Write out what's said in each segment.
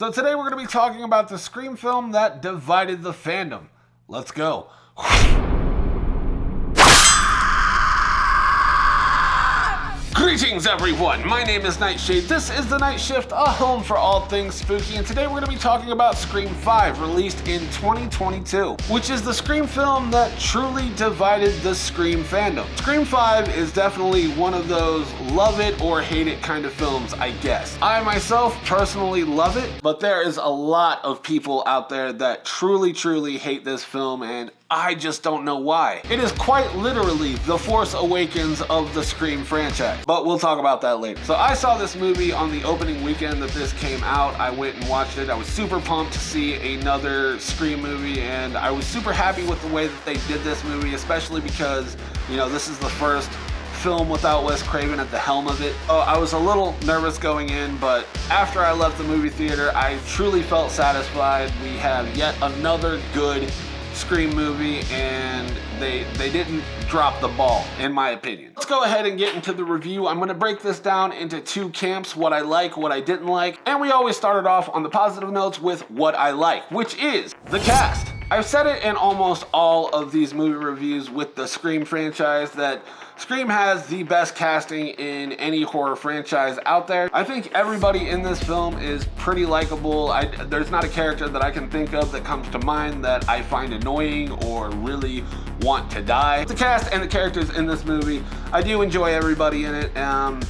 So today we're going to be talking about the Scream film that divided the fandom. Let's go. Greetings everyone, my name is Nightshade, this is The Night Shift, a home for all things spooky, and today we're going to be talking about Scream 5, released in 2022, which is the Scream film that truly divided the Scream fandom. Scream 5 is definitely one of those love it or hate it kind of films, I guess. I myself personally love it, but there is a lot of people out there that truly hate this film, and I just don't know why. It is quite literally the Force Awakens of the Scream franchise, but we'll talk about that later. So I saw this movie on the opening weekend that this came out. I went and watched it. I was super pumped to see another Scream movie, and I was super happy with the way that they did this movie, especially because, you know, this is the first film without Wes Craven at the helm of it. I was a little nervous going in, but after I left the movie theater, I truly felt satisfied. We have yet another good Scream movie, and they didn't drop the ball, in my opinion. Let's go ahead and get into the review. I'm going to break this down into two camps, what I like, what I didn't like, and we always started off on the positive notes with what I like, which is the cast. I've said it in almost all of these movie reviews with the Scream franchise that Scream has the best casting in any horror franchise out there. I think everybody in this film is pretty likable. There's not a character that I can think of that comes to mind that I find annoying or really want to die. The cast and the characters in this movie, I do enjoy everybody in it.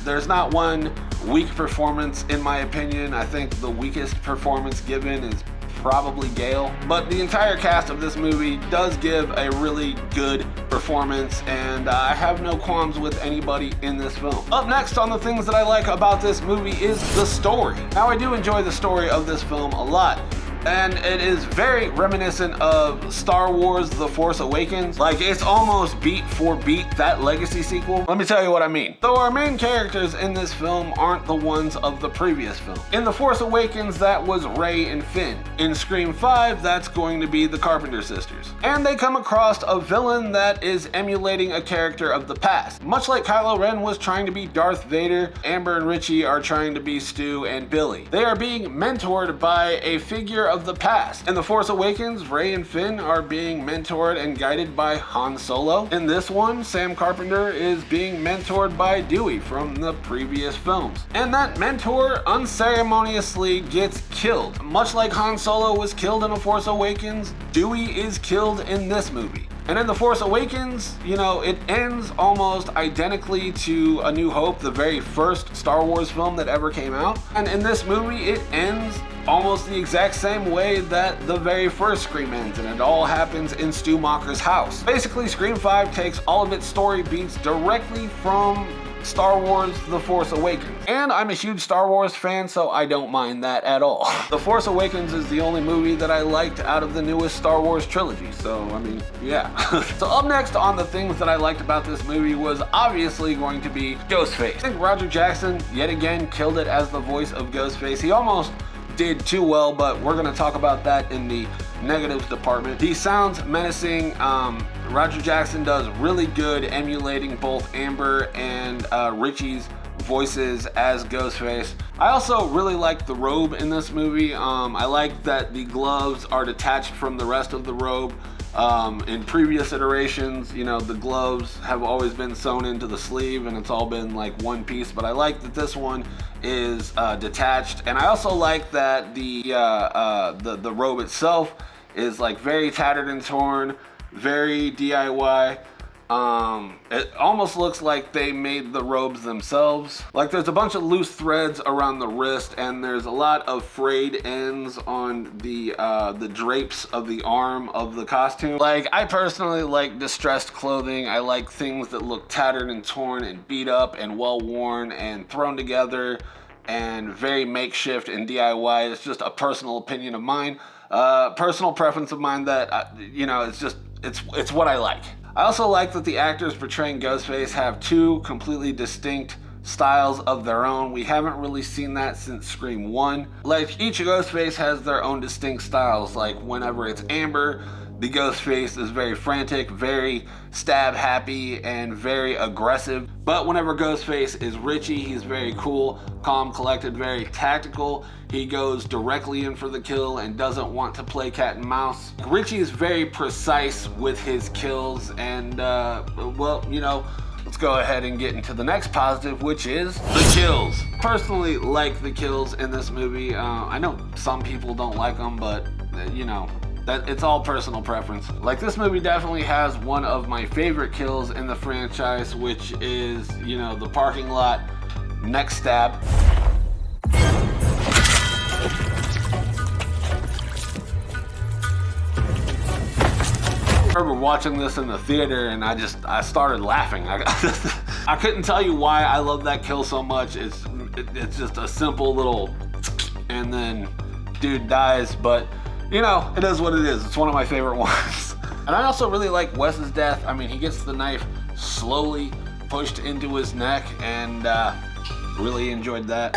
There's not one weak performance in my opinion. I think the weakest performance given is probably Gale, but the entire cast of this movie does give a really good performance, and I have no qualms with anybody in this film. Up next on the things that I like about this movie is the story. Now, I do enjoy the story of this film a lot, and it is very reminiscent of Star Wars The Force Awakens. Like, it's almost beat for beat that legacy sequel. Let me tell you what I mean. Though our main characters in this film aren't the ones of the previous film. In The Force Awakens, that was Rey and Finn. In Scream 5, that's going to be the Carpenter sisters. And they come across a villain that is emulating a character of the past. Much like Kylo Ren was trying to be Darth Vader, Amber and Richie are trying to be Stu and Billy. They are being mentored by a figure of the past. In The Force Awakens, Rey and Finn are being mentored and guided by Han Solo. In this one, Sam Carpenter is being mentored by Dewey from the previous films. And that mentor unceremoniously gets killed. Much like Han Solo was killed in The Force Awakens, Dewey is killed in this movie. And in The Force Awakens, you know, it ends almost identically to A New Hope, the very first Star Wars film that ever came out. And in this movie, it ends almost the exact same way that the very first Scream ends, and it all happens in Stu Macher's house. Basically, Scream 5 takes all of its story beats directly from Star Wars The Force Awakens. And I'm a huge Star Wars fan, so I don't mind that at all. The Force Awakens is the only movie that I liked out of the newest Star Wars trilogy, so I mean, yeah. So up next on the things that I liked about this movie was obviously going to be Ghostface. I think Roger Jackson yet again killed it as the voice of Ghostface. He almost did too well, but we're gonna talk about that in the negatives department. He sounds menacing. Roger Jackson does really good emulating both Amber and Richie's voices as Ghostface. I also really like the robe in this movie. I like that the gloves are detached from the rest of the robe. In previous iterations, you know, the gloves have always been sewn into the sleeve and it's all been like one piece, but I like that this one is detached. And I also like that the robe itself is like very tattered and torn, very DIY. It almost looks like they made the robes themselves. Like, there's a bunch of loose threads around the wrist, and there's a lot of frayed ends on the drapes of the arm of the costume. Like, I personally like distressed clothing. I like things that look tattered and torn and beat up and well worn and thrown together and very makeshift and DIY. It's just a personal opinion of mine, personal preference of mine that, you know, it's what I like. I also like that the actors portraying Ghostface have two completely distinct styles of their own. We haven't really seen that since Scream 1. Like, each Ghostface has their own distinct styles. Like, whenever it's Amber, the Ghostface is very frantic, very stab happy, and very aggressive. But whenever Ghostface is Richie, he's very cool, calm, collected, very tactical. He goes directly in for the kill and doesn't want to play cat and mouse. Richie is very precise with his kills, and well, you know, let's go ahead and get into the next positive, which is the kills. Personally, like the kills in this movie. I know some people don't like them, but you know, it's all personal preference. Like, this movie definitely has one of my favorite kills in the franchise, which is, you know, the parking lot neck stab. I remember watching this in the theater and I started laughing. I couldn't tell you why I love that kill so much. It's just a simple little, and then dude dies, but you know, it is what it is. It's one of my favorite ones. And I also really like Wes's death. I mean, he gets the knife slowly pushed into his neck, and really enjoyed that.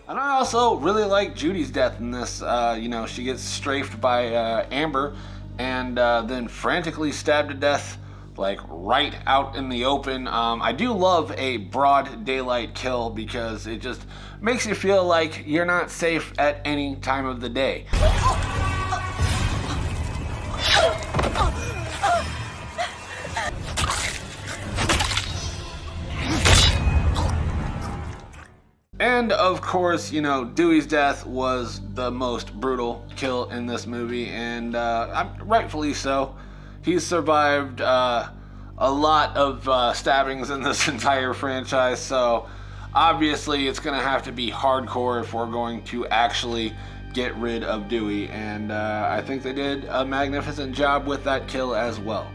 And I also really like Judy's death in this. You know, she gets strafed by Amber and then frantically stabbed to death, like right out in the open. I do love a broad daylight kill because it just makes you feel like you're not safe at any time of the day. And of course, you know, Dewey's death was the most brutal kill in this movie, and rightfully so. He's survived a lot of stabbings in this entire franchise, so obviously it's going to have to be hardcore if we're going to actually get rid of Dewey, and I think they did a magnificent job with that kill as well.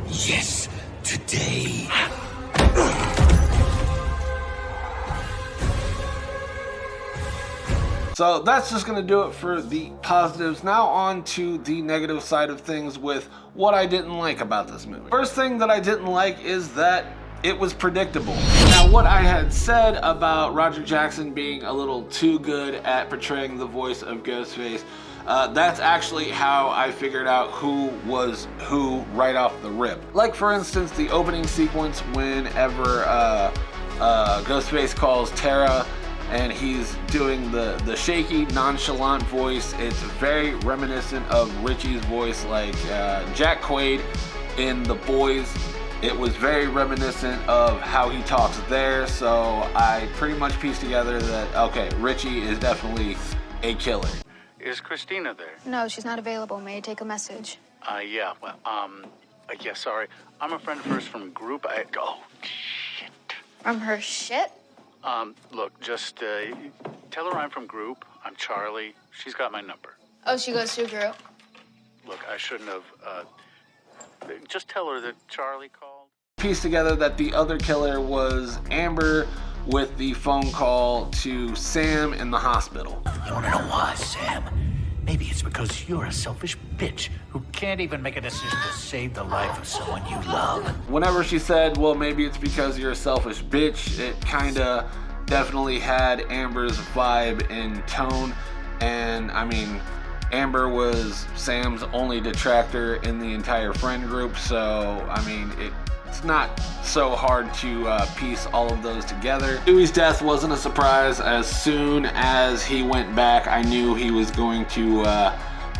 Yes, today. So that's just going to do it for the positives. Now on to the negative side of things with what I didn't like about this movie. First thing that I didn't like is that it was predictable. Now, what I had said about Roger Jackson being a little too good at portraying the voice of Ghostface, that's actually how I figured out who was who right off the rip. Like, for instance, the opening sequence whenever Ghostface calls Tara and he's doing the shaky, nonchalant voice. It's very reminiscent of Richie's voice, like Jack Quaid in The Boys. It was very reminiscent of how he talks there, so I pretty much pieced together that, okay, Richie is definitely a killer. Is Christina there? No, she's not available. May I take a message? Yeah, well, yeah, sorry. I'm a friend of hers from group. Oh, shit. From her shit? Look, just, tell her I'm from group. I'm Charlie. She's got my number. Oh, she goes to a group? Look, I shouldn't have, just tell her that Charlie called. Pieced together that the other killer was Amber with the phone call to Sam in the hospital. You wanna know why, Sam? Maybe it's because you're a selfish bitch who can't even make a decision to save the life of someone you love. Whenever she said, well, maybe it's because you're a selfish bitch, it kinda definitely had Amber's vibe and tone. And I mean, Amber was Sam's only detractor in the entire friend group, so I mean, it's not so hard to piece all of those together. Dewey's death wasn't a surprise. As soon as he went back, I knew he was going to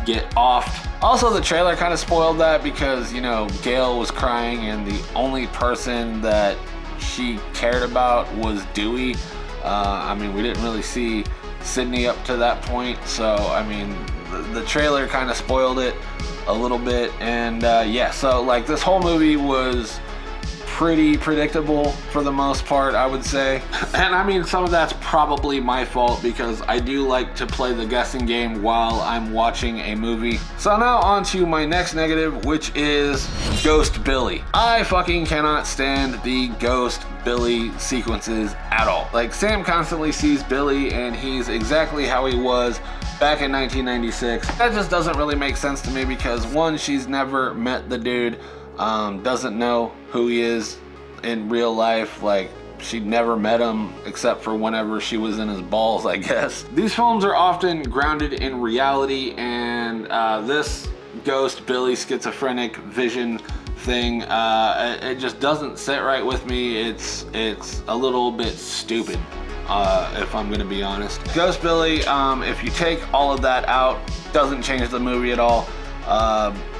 get offed. Also, the trailer kind of spoiled that because, you know, Gail was crying and the only person that she cared about was Dewey. I mean, we didn't really see Sydney up to that point, so I mean, the trailer kind of spoiled it a little bit. And yeah, so like this whole movie was pretty predictable for the most part, I would say. And I mean, some of that's probably my fault because I do like to play the guessing game while I'm watching a movie. So now on to my next negative, which is Ghost Billy. I fucking cannot stand the Ghost Billy sequences at all. Like, Sam constantly sees Billy and he's exactly how he was back in 1996. That just doesn't really make sense to me because one, she's never met the dude, doesn't know who he is in real life. Like, she never met him except for whenever she was in his balls, I guess. These films are often grounded in reality, and this ghost Billy schizophrenic vision thing, it just doesn't sit right with me. It's a little bit stupid, if I'm gonna be honest. Ghost Billy, if you take all of that out, doesn't change the movie at all.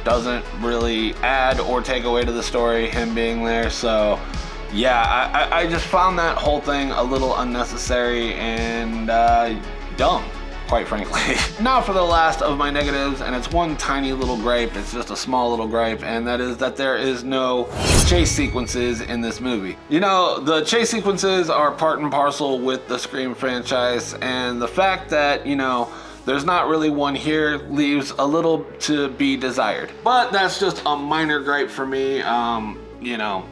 Doesn't really add or take away to the story, him being there. So yeah, I just found that whole thing a little unnecessary and dumb, quite frankly. Now for the last of my negatives, and it's one tiny little gripe. It's just a small little gripe, and that is that there is no chase sequences in this movie. You know, the chase sequences are part and parcel with the Scream franchise, and the fact that, you know, there's not really one here leaves a little to be desired. But that's just a minor gripe for me. You know,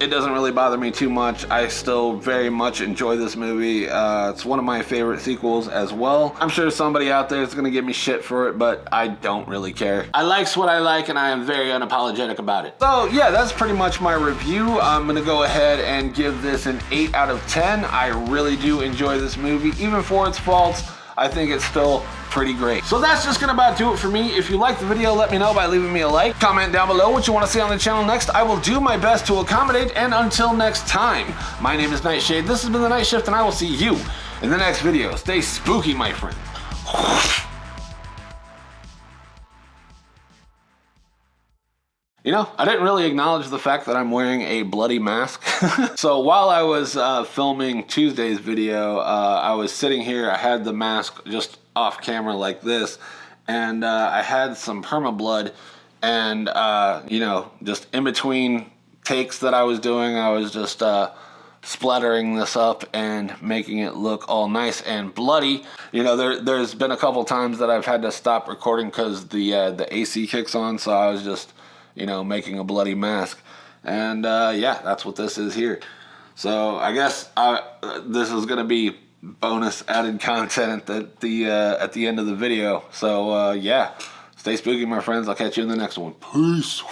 it doesn't really bother me too much. I still very much enjoy this movie. It's one of my favorite sequels as well. I'm sure somebody out there is gonna give me shit for it, but I don't really care. I likes what I like, and I am very unapologetic about it. So yeah, that's pretty much my review. I'm gonna go ahead and give this an 8 out of 10. I really do enjoy this movie. Even for its faults, I think it's still pretty great. So that's just gonna about do it for me. If you liked the video, let me know by leaving me a like. Comment down below what you want to see on the channel next. I will do my best to accommodate, and until next time, my name is Nightshade. This has been The Night Shift, and I will see you in the next video. Stay spooky, my friend. You know, I didn't really acknowledge the fact that I'm wearing a bloody mask. So while I was filming Tuesday's video, I was sitting here, I had the mask just off camera like this, and I had some perma-blood, and you know, just in between takes that I was doing, I was just splattering this up and making it look all nice and bloody. You know, there's been a couple times that I've had to stop recording because the AC kicks on, so I was just, you know, making a bloody mask. And yeah, that's what this is here. So I guess this is gonna be bonus added content at the end of the video. So yeah, stay spooky, my friends. I'll catch you in the next one. Peace.